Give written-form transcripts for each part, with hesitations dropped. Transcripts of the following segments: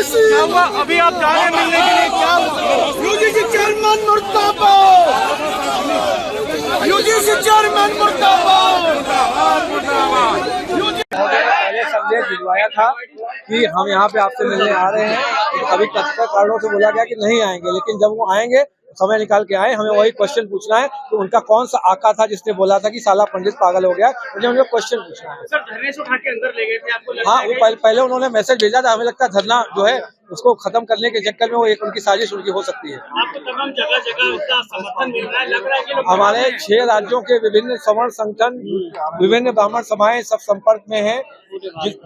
अभी आप जा रहे हैं मिलने के लिए, क्या यूजीसी चेयरमैन मुर्दाबाद, यूजीसी चेयरमैन मुर्दाबाद। पहले संदेश भिजवाया था कि हम यहाँ पे आपसे मिलने आ रहे हैं, अभी कथित कारणों से बोला गया कि नहीं आएंगे, लेकिन जब वो आएंगे समय निकाल के आए, हमें वही क्वेश्चन पूछना है कि उनका कौन सा आका था जिसने बोला था कि साला पंडित पागल हो गया। मुझे उनको क्वेश्चन पूछना है। सर धरने से उठा के अंदर ले गए थे आपको? हाँ, वो पहले उन्होंने मैसेज भेजा था, हमें लगता है धरना जो है उसको खत्म करने के चक्कर में वो एक उनकी साजिश उनकी हो सकती है। आपको तमाम जगह जगह उसका समर्थन मिल रहा है, लग रहा है कि हमारे 6 राज्यों के विभिन्न सवर्ण संगठन, विभिन्न ब्राह्मण सभाएं सब संपर्क में हैं।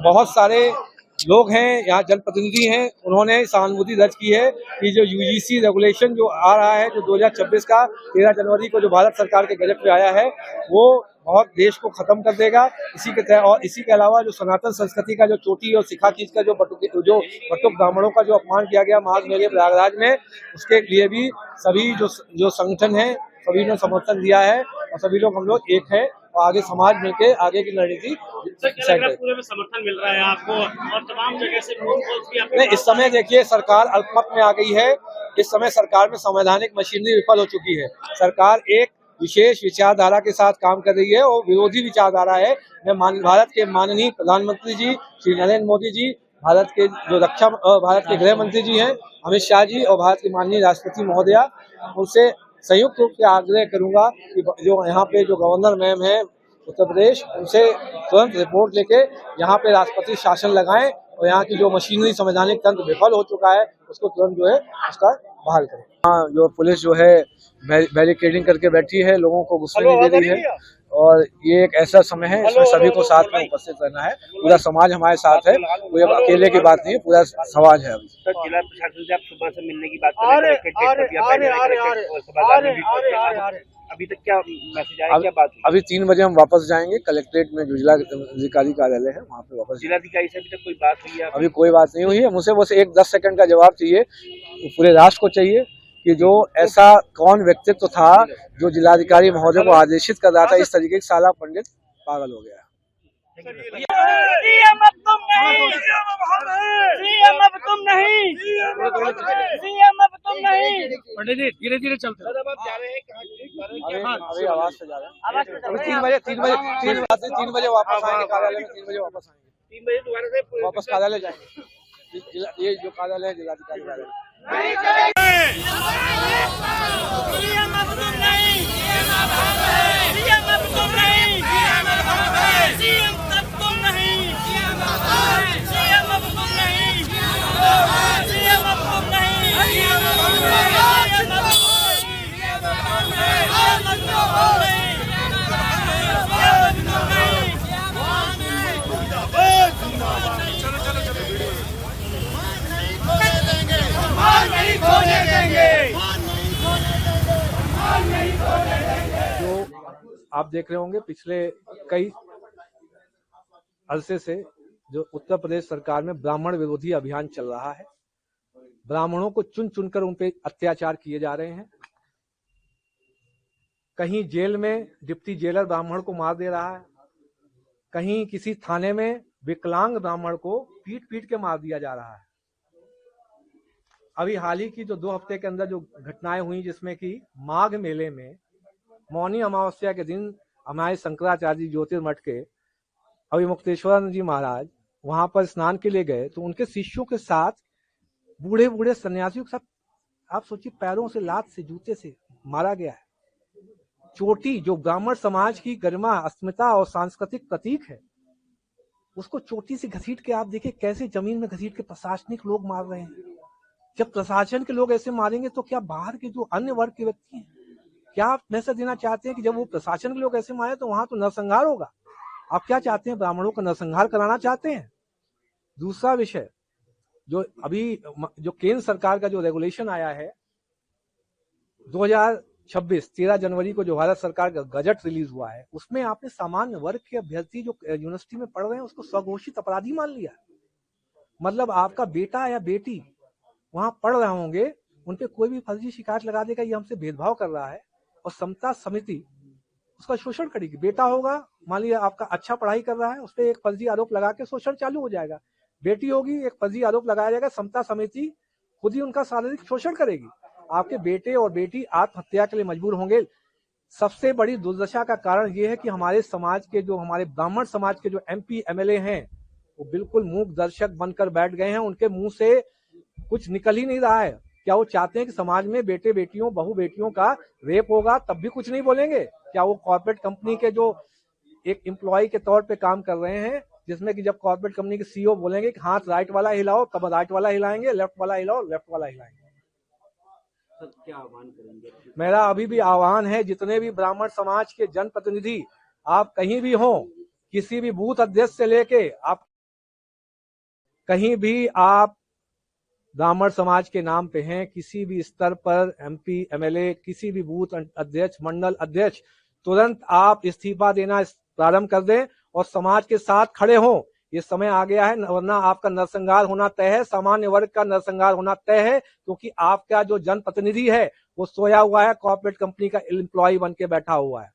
बहुत सारे लोग हैं यहाँ, जनप्रतिनिधि हैं, उन्होंने सहानुभूति दर्ज की है कि जो यूजीसी रेगुलेशन जो आ रहा है, जो 2026 का 13 जनवरी को जो भारत सरकार के गजट पे आया है, वो बहुत देश को खत्म कर देगा। इसी के तहत और इसी के अलावा जो सनातन संस्कृति का जो चोटी और सिखा चीज का जो बटुक ब्राह्मणों का जो अपमान किया गया माघ मेले प्रयागराज में, उसके लिए भी सभी जो संगठन है सभी ने समर्थन दिया है और सभी लोग हम लोग एक है और आगे समाज मिलकर आगे की रणनीति पूरे में समर्थन मिल रहा है आपको और तमाम जगह से नहीं। इस समय देखिए सरकार अल्पमत में आ गई है। इस समय सरकार में संवैधानिक मशीनरी विफल हो चुकी है। सरकार एक विशेष विचारधारा के साथ काम कर रही है और विरोधी विचारधारा है। मैं भारत के माननीय प्रधानमंत्री जी श्री नरेंद्र मोदी जी, भारत के गृह मंत्री जी हैं अमित शाह जी और भारत के माननीय राष्ट्रपति महोदया, उनसे संयुक्त रूप से आग्रह करूंगा कि जो यहाँ पे जो गवर्नर मैम है उत्तर प्रदेश, उनसे तुरंत रिपोर्ट लेके यहाँ पे राष्ट्रपति शासन लगाएं और यहाँ की जो मशीनरी संवैधानिक तंत्र विफल हो चुका है उसको तुरंत जो है उसका बहाल करें। हाँ, जो पुलिस जो है बैरिकेडिंग करके बैठी है, लोगों को घुसने नहीं दे रही है और ये एक ऐसा समय है इसमें सभी को साथ में उपस्थित रहना है। पूरा समाज हमारे साथ है, कोई अब अकेले की बात नहीं है, पूरा समाज है। सर जिला प्रशासन से आप सुबह से मिलने की बात कर रहे हैं, अभी तक क्या मैसेज आया, क्या बात हुई? अभी 3 बजे हम वापस जाएंगे कलेक्ट्रेट में, जो जिलाधिकारी कार्यालय है वहाँ पे वापस। जिलाधिकारी से अभी तक कोई बात हुई है? अभी कोई बात नहीं हुई है, मुझसे बस 10 सेकंड का जवाब चाहिए, पूरे राष्ट्र को चाहिए कि जो ऐसा कौन व्यक्तित्व था जो जिलाधिकारी महोदय को आदेशित कर रहा था इस तरीके से साला पंडित पागल हो गया। पंडित जी धीरे धीरे चलते हैं। अभी आवाज से जा रहे हैं। 3 बजे वापस आएंगे कार्यालय में, 3 बजे वापस आएंगे, 3 बजे दोबारा से वापस कार्यालय जाएंगे। ये जो कार्यालय है जिलाधिकारी कार्यालय। जो आप देख रहे होंगे पिछले कई अरसे से जो उत्तर प्रदेश सरकार में ब्राह्मण विरोधी अभियान चल रहा है। ब्राह्मणों को चुन चुनकर उन पे अत्याचार किए जा रहे हैं। कहीं जेल में डिप्टी जेलर ब्राह्मण को मार दे रहा है, कहीं किसी थाने में विकलांग ब्राह्मण को पीट पीट के मार दिया जा रहा है। अभी हाल ही की जो 2 हफ्ते के अंदर जो घटनाएं हुई, जिसमें कि माघ मेले में मौनी अमावस्या के दिन हमारे शंकराचार्य ज्योतिर्मठ के अभिमुक्तेश्वरानंद जी महाराज वहां पर स्नान के लिए गए तो उनके शिष्यों के साथ बूढ़े बूढ़े सन्यासियों के साथ, आप सोचिए, पैरों से, लात से, जूते से मारा गया है। चोटी जो ब्राह्मण समाज की गरिमा, अस्मिता और सांस्कृतिक प्रतीक है, उसको चोटी से घसीट के आप देखिए कैसे जमीन में घसीट के प्रशासनिक लोग मार रहे हैं। जब प्रशासन के लोग ऐसे मारेंगे तो क्या बाहर के जो अन्य वर्ग के व्यक्ति हैं, क्या आप मैसेज देना चाहते हैं कि जब वो प्रशासन के लोग ऐसे मारे तो वहां तो नरसंहार होगा? आप क्या चाहते हैं, ब्राह्मणों का नरसंहार कराना चाहते हैं? दूसरा विषय, जो अभी जो केंद्र सरकार का जो रेगुलेशन आया है 2026 13 जनवरी को जो भारत सरकार का गजट रिलीज हुआ है, उसमें आपने सामान्य वर्ग के अभ्यर्थी जो यूनिवर्सिटी में पढ़ रहे हैं उसको स्वघोषित अपराधी मान लिया। मतलब आपका बेटा या बेटी वहां पढ़ रहे होंगे, उन पे कोई भी फर्जी शिकायत लगा देगा ये हमसे भेदभाव कर रहा है, और समता समिति उसका शोषण करेगी। बेटा होगा, मान लिया आपका अच्छा पढ़ाई कर रहा है, उस पर एक फर्जी आरोप लगा के शोषण चालू हो जाएगा। बेटी होगी, एक फर्जी आरोप लगाया जाएगा, समता समिति खुद ही उनका शारीरिक शोषण करेगी। आपके बेटे और बेटी आत्महत्या के लिए मजबूर होंगे। सबसे बड़ी दुर्दशा का कारण यह है कि हमारे समाज के जो हमारे ब्राह्मण समाज के जो MP MLA हैं वो बिल्कुल मूक दर्शक बनकर बैठ गए हैं। उनके मुंह से कुछ निकल ही नहीं रहा है। क्या वो चाहते हैं कि समाज में बेटे बेटियों बहू बेटियों का रेप होगा तब भी कुछ नहीं बोलेंगे? क्या वो कॉर्पोरेट कंपनी के जो एक एम्प्लॉय के तौर पे काम कर रहे हैं, जिसमें कि जब कॉर्पोरेट कंपनी के CEO बोलेंगे कि हाथ राइट वाला हिलाओ तब राइट वाला हिलाएंगे, लेफ्ट वाला हिलाओ लेफ्ट वाला हिलाएंगे? क्या आह्वान करेंगे? मेरा अभी भी आह्वान है, जितने भी ब्राह्मण समाज के जनप्रतिनिधि आप कहीं भी हो, किसी भी बूथ अध्यक्ष से लेके आप कहीं भी आप ब्राह्मण समाज के नाम पे हैं, किसी भी स्तर पर MP MLA किसी भी बूथ अध्यक्ष मंडल अध्यक्ष, तुरंत आप इस्तीफा देना प्रारंभ कर दें और समाज के साथ खड़े हों। ये समय आ गया है, वरना आपका नरसंहार होना तय है, सामान्य वर्ग का नरसंहार होना तय है, क्योंकि आपका जो जनप्रतिनिधि है वो सोया हुआ है, कॉर्पोरेट कंपनी का एम्प्लॉय बन के बैठा हुआ है।